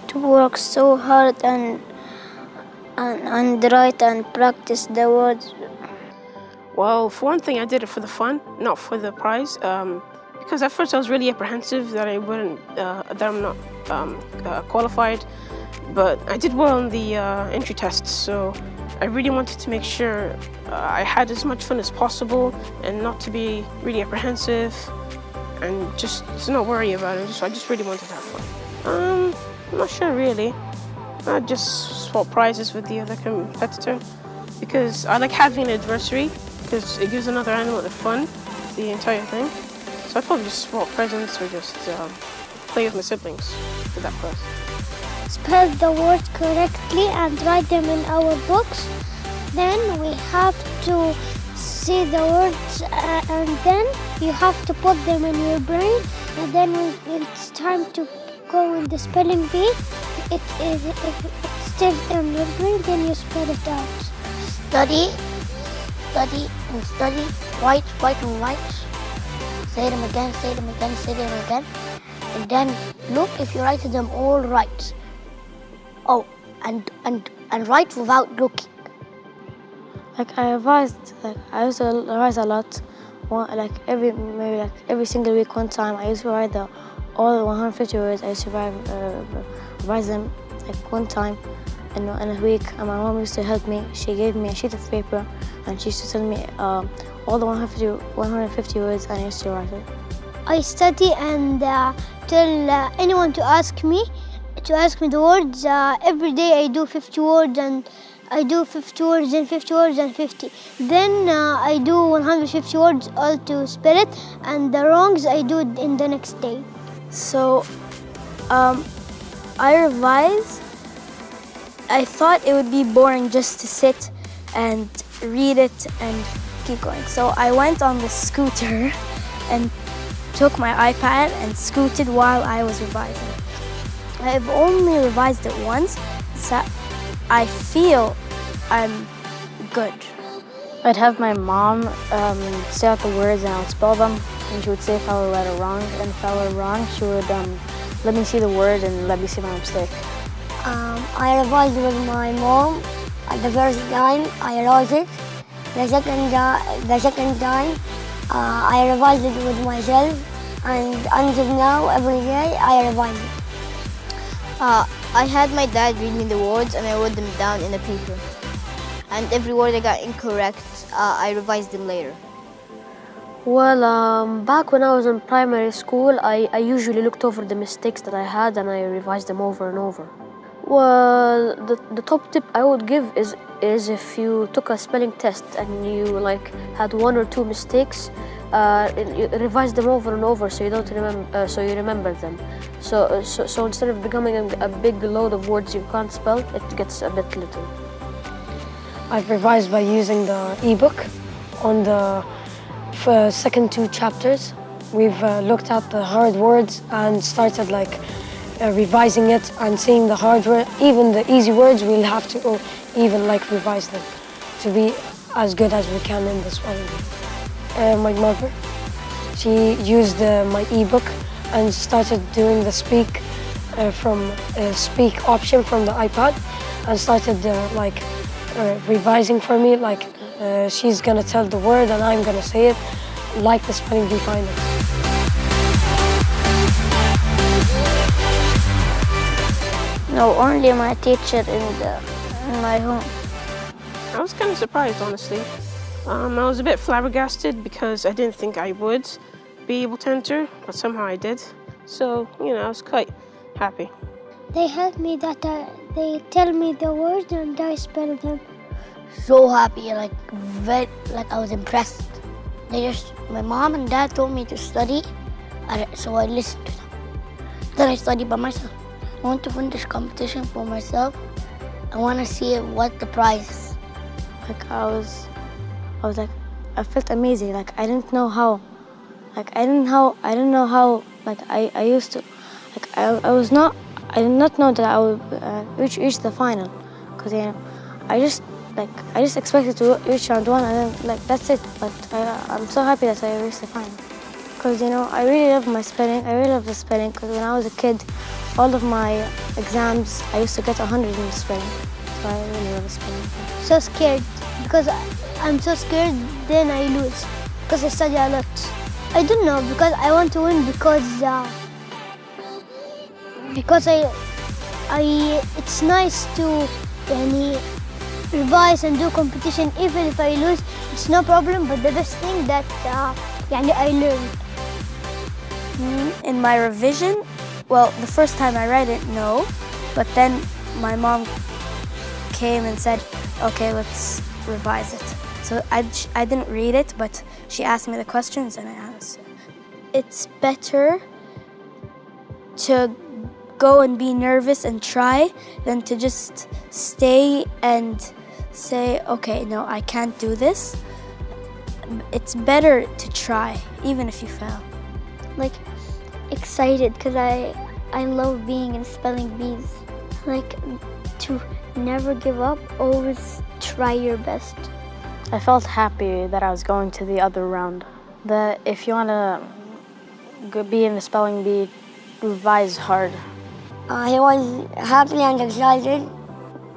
To work so hard and write and practice the words. Well, for one thing, I did it for the fun, not for the prize. Because at first I was really apprehensive that that I'm not qualified. But I did well on the entry tests, so I really wanted to make sure I had as much fun as possible and not to be really apprehensive and just to not worry about it. I just really wanted to have fun. I'm not sure really. I just swap prizes with the other competitor because I like having an adversary because it gives another animal the fun, the entire thing. So I'd probably just swap presents or just play with my siblings with that prize. Spell the words correctly and write them in our books. Then we have to see the words and then you have to put them in your brain. And then when it's time to go in the spelling bee, if it's still in your brain, then you spell it out. Study, and study, write, and write. Say them again, say them again, say them again. And then look if you write them all right. Oh, and write without looking. Like I used to revise a lot. Every single week, one time I used to write all 150 words. I used to revise them like one time in a week. And my mom used to help me. She gave me a sheet of paper and she used to tell me all the 150 words, and I used to write it. I study and tell anyone to ask me the words. Every day I do 50 words and I do 50 words and 50 words and 50. Then I do 150 words all to spell it, and the wrongs I do in the next day. So I revise. I thought it would be boring just to sit and read it and keep going. So I went on the scooter and took my iPad and scooted while I was revising. I've only revised it once, so I feel I'm good. I'd have my mom say out the words and I would spell them, and she would say if I were right or wrong, and if I were wrong, she would let me see the word and let me see my mistake. I revised with my mom. At the first time, I wrote it. The second time, I revised it with myself, and until now, every day, I revise it. I had my dad read me the words and I wrote them down in a paper. And every word I got incorrect, I revised them later. Well, back when I was in primary school, I usually looked over the mistakes that I had and I revised them over and over. Well, the top tip I would give is if you took a spelling test and you had one or two mistakes, you revise them over and over so you don't remember, so you remember them. So instead of becoming a big load of words you can't spell, it gets a bit little. I've revised by using the ebook. On the second two chapters, we've looked at the hard words and started revising it and seeing the hard word. Even the easy words, we'll have to even revise them to be as good as we can in this one. My mother, she used my ebook and started doing the speak option from the iPad and started revising for me. She's gonna tell the word and I'm gonna say it like the spelling bee final. No, only my teacher in my home. I was kind of surprised, honestly. I was a bit flabbergasted because I didn't think I would be able to enter, but somehow I did. So, I was quite happy. They help me that they tell me the words and I spell them. So happy, I was impressed. My mom and dad told me to study, so I listened to them. Then I studied by myself. I want to win this competition for myself. I want to see what the prize is. I felt amazing. I didn't know how. I didn't know how. I used to. I did not know that I would reach the final, because I just expected to reach round one and then that's it. But I'm so happy that I reached the final. because you know I really love my spelling. I really love the spelling because when I was a kid, all of my exams I used to get 100 in the spelling. So I really love the spelling. So scared because I'm so scared then I lose because I study a lot. I don't know because I want to win because it's nice to revise and do competition. Even if I lose, it's no problem. But the best thing that I learned. In my revision, well, the first time I read it, no, but then my mom came and said, okay, let's revise it. So I didn't read it, but she asked me the questions and I answered. It's better to go and be nervous and try than to just stay and say, okay, no, I can't do this. It's better to try, even if you fail. Like excited because I love being in spelling bees. Like to never give up, always try your best. I felt happy that I was going to the other round. That if you want to be in the spelling bee, revise hard. He was happy and excited,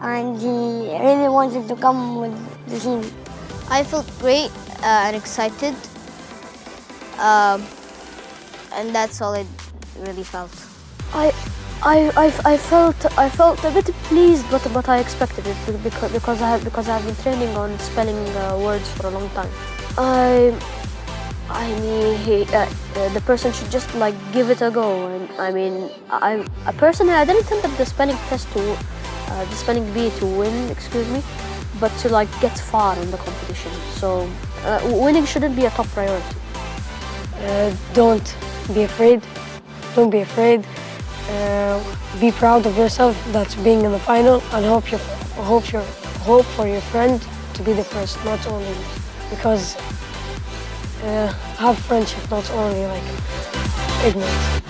and he really wanted to come with the team. I felt great and excited, and that's all I really felt. I felt a bit pleased, but I expected it because I have been training on spelling words for a long time. I mean, the person should just like give it a go. And I mean, I personally didn't enter the spelling test the spelling bee to win, excuse me, but to like get far in the competition. So winning shouldn't be a top priority. Don't be afraid. Don't be afraid. Be proud of yourself that's being in the final, and hope for your friend to be the first, not only because have friendship, not only like ignorance.